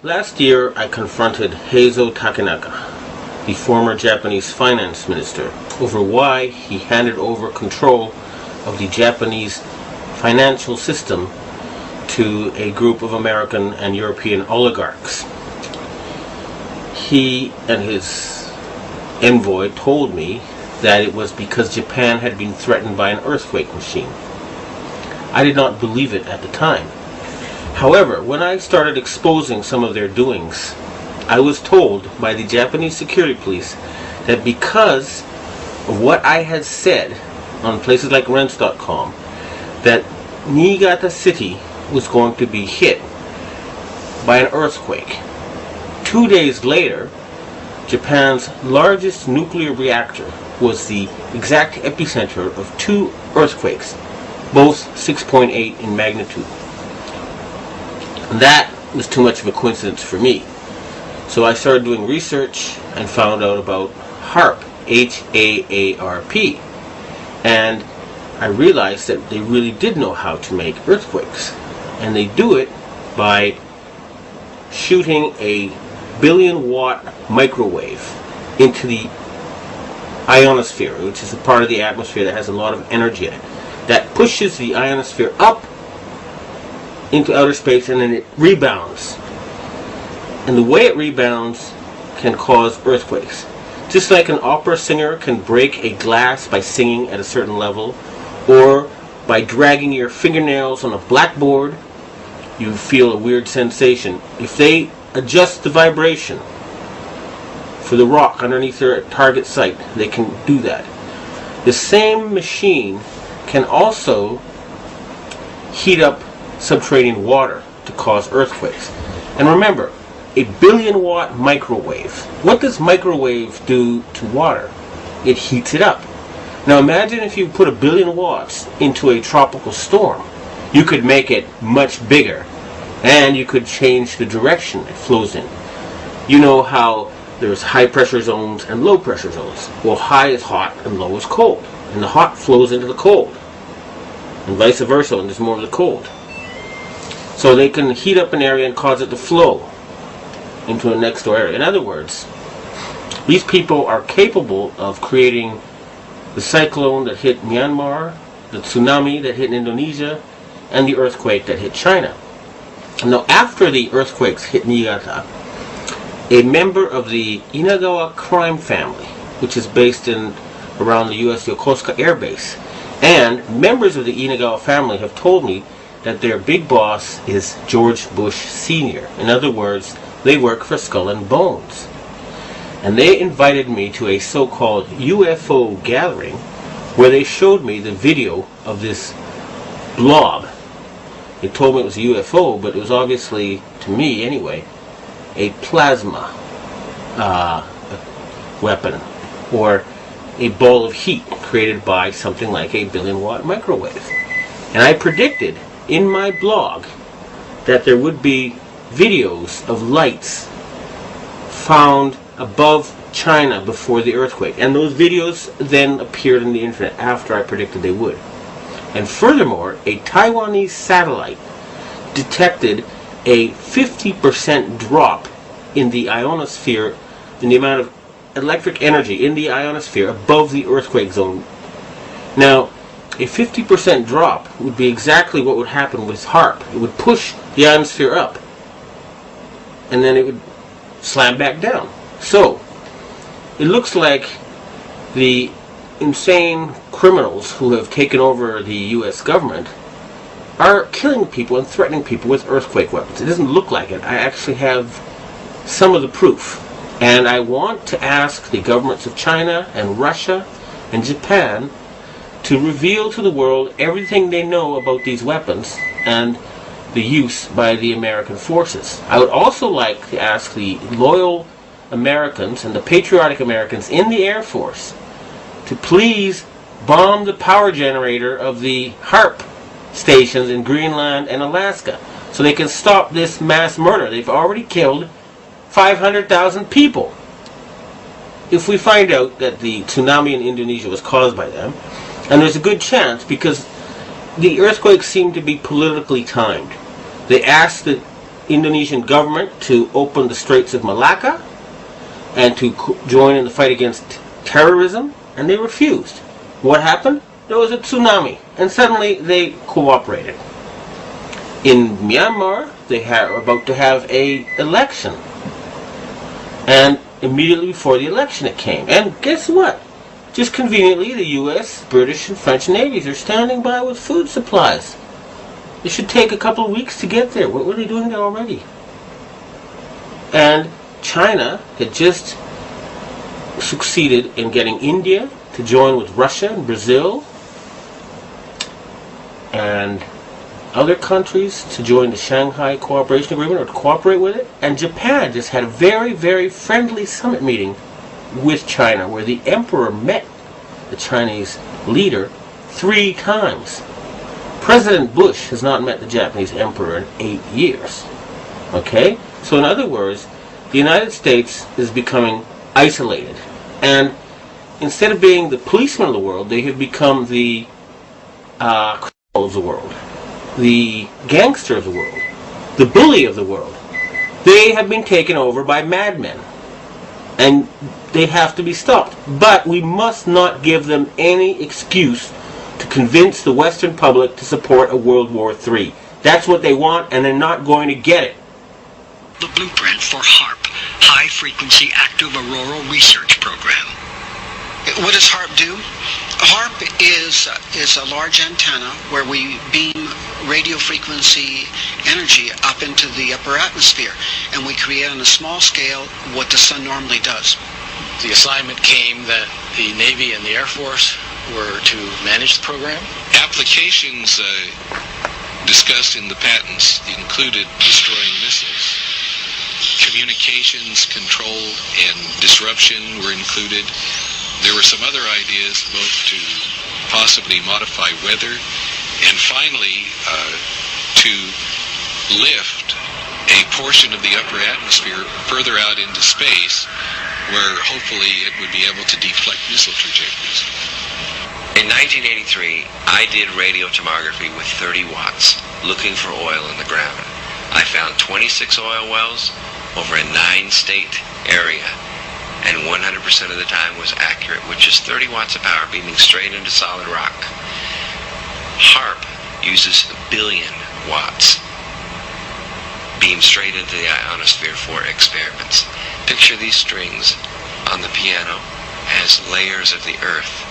Last year, I confronted Heizo Takenaka, the former Japanese finance minister, over why he handed over control of the Japanese financial system to a group of American and European oligarchs. He and his envoy told me that it was because Japan had been threatened by an earthquake machine. I did not believe it at the time. However, when I started exposing some of their doings, I was told by the Japanese security police that because of what I had said on places like rents.com, that Niigata City was going to be hit by an earthquake. 2 days later, Japan's largest nuclear reactor was the exact epicenter of 2 earthquakes, both 6.8 in magnitude. That was too much of a coincidence for me. So I started doing research and found out about HAARP, H-A-A-R-P. And I realized that they really did know how to make earthquakes. And they do it by shooting a 1 billion watt microwave into the ionosphere, which is a part of the atmosphere that has a lot of energy in it. That pushes the ionosphere up into outer space, and then it rebounds. And the way it rebounds can cause earthquakes. Just like an opera singer can break a glass by singing at a certain level, or by dragging your fingernails on a blackboard, you feel a weird sensation. If they adjust the vibration for the rock underneath their target site, they can do that. The same machine can also heat up subterranean water to cause earthquakes. And remember, a 1 billion watt microwave. What does microwave do to water? It heats it up. Now imagine if you put 1 billion watts into a tropical storm. You could make it much bigger, and you could change the direction it flows in. You know how there's high pressure zones and low pressure zones. Well, high is hot and low is cold. And the hot flows into the cold. And vice versa, and there's more of the cold. So they can heat up an area and cause it to flow into a next door area. In other words, these people are capable of creating the cyclone that hit Myanmar, the tsunami that hit Indonesia, and the earthquake that hit China. Now, after the earthquakes hit Niigata, a member of the Inagawa crime family, which is based in around the U.S. Yokosuka Air Base, and members of the Inagawa family have told me that their big boss is George Bush Sr. In other words, they work for Skull and Bones. And they invited me to a so-called UFO gathering where they showed me the video of this blob. They told me it was a UFO, but it was obviously, to me anyway, a plasma weapon, or a ball of heat created by something like a 1 billion watt microwave. And I predicted in my blog that there would be videos of lights found above China before the earthquake. And those videos then appeared on the internet after I predicted they would. And furthermore, a Taiwanese satellite detected a 50% drop in the ionosphere, in the amount of electric energy in the ionosphere above the earthquake zone. Now, a 50% drop would be exactly what would happen with HAARP. It would push the ionosphere up, and then it would slam back down. So, it looks like the insane criminals who have taken over the U.S. government are killing people and threatening people with earthquake weapons. It doesn't look like it. I actually have some of the proof. And I want to ask the governments of China and Russia and Japan to reveal to the world everything they know about these weapons and the use by the American forces. I would also like to ask the loyal Americans and the patriotic Americans in the Air Force to please bomb the power generator of the HAARP stations in Greenland and Alaska so they can stop this mass murder. They've already killed 500,000 people. If we find out that the tsunami in Indonesia was caused by them, and there's a good chance because the earthquakes seem to be politically timed. They asked the Indonesian government to open the Straits of Malacca and to join in the fight against terrorism, and they refused. What happened? There was a tsunami, and suddenly they cooperated. In Myanmar, they were about to have an election, and immediately before the election it came. And guess what? Just conveniently, the U.S., British, and French navies are standing by with food supplies. It should take a couple of weeks to get there. What were they doing there already? And China had just succeeded in getting India to join with Russia and Brazil and other countries to join the Shanghai Cooperation Agreement or to cooperate with it. And Japan just had a very, very friendly summit meeting with China where the emperor met the Chinese leader 3 times. President Bush has not met the Japanese emperor in 8 years. Okay? So in other words, the United States is becoming isolated. And instead of being the policeman of the world, they have become the criminal of the world, the gangster of the world, the bully of the world. They have been taken over by madmen. And they have to be stopped. But we must not give them any excuse to convince the Western public to support a World War III. That's what they want, and they're not going to get it. The blueprint for HARP, High Frequency Active Auroral Research Program. What does HARP do? HARP is a large antenna where we beam radio frequency energy up into the upper atmosphere, and we create on a small scale what the sun normally does. The assignment came that the Navy and the Air Force were to manage the program. Applications discussed in the patents included destroying missiles. Communications control and disruption were included. There were some other ideas both to possibly modify weather and finally to lift a portion of the upper atmosphere further out into space where hopefully it would be able to deflect missile trajectories. In 1983, I did radio tomography with 30 watts looking for oil in the ground. I found 26 oil wells over a 9-state area, and 100% of the time was accurate, which is 30 watts of power beaming straight into solid rock. HARP uses 1 billion watts beamed straight into the ionosphere for experiments. Picture these strings on the piano as layers of the earth.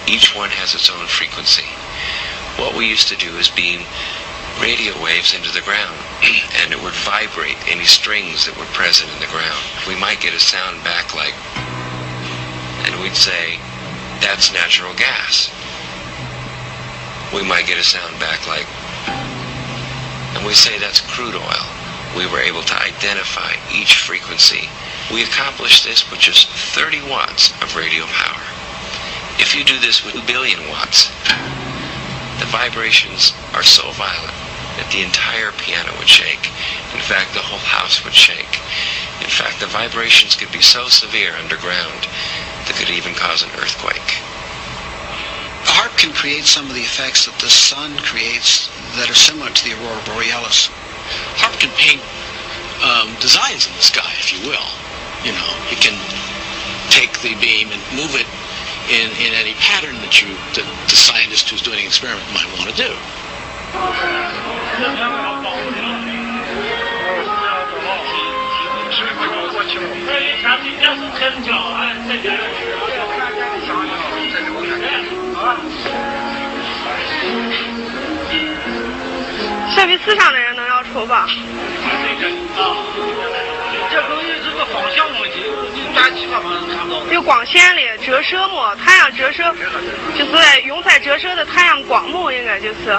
Each one has its own frequency. What we used to do is beam radio waves into the ground, and it would vibrate any strings that were present in the ground. We might get a sound back like, and we'd say, that's natural gas. We might get a sound back like, and we say that's crude oil. We were able to identify each frequency. We accomplished this with just 30 watts of radio power. If you do this with 1 billion watts, the vibrations are so violent that the entire piano would shake. In fact, the whole house would shake. In fact, the vibrations could be so severe underground that could even cause an earthquake. HARP can create some of the effects that the sun creates that are similar to the aurora borealis. HARP can paint designs in the sky, if you will. You know, it can take the beam and move it in any pattern that the scientist who's doing an experiment might want to do.设备四上的人能要抽吧？这东西是个方向问题，你打几法方看不到。有光线的折射嘛，太阳折射就是用在折射的太阳光嘛，应该就是。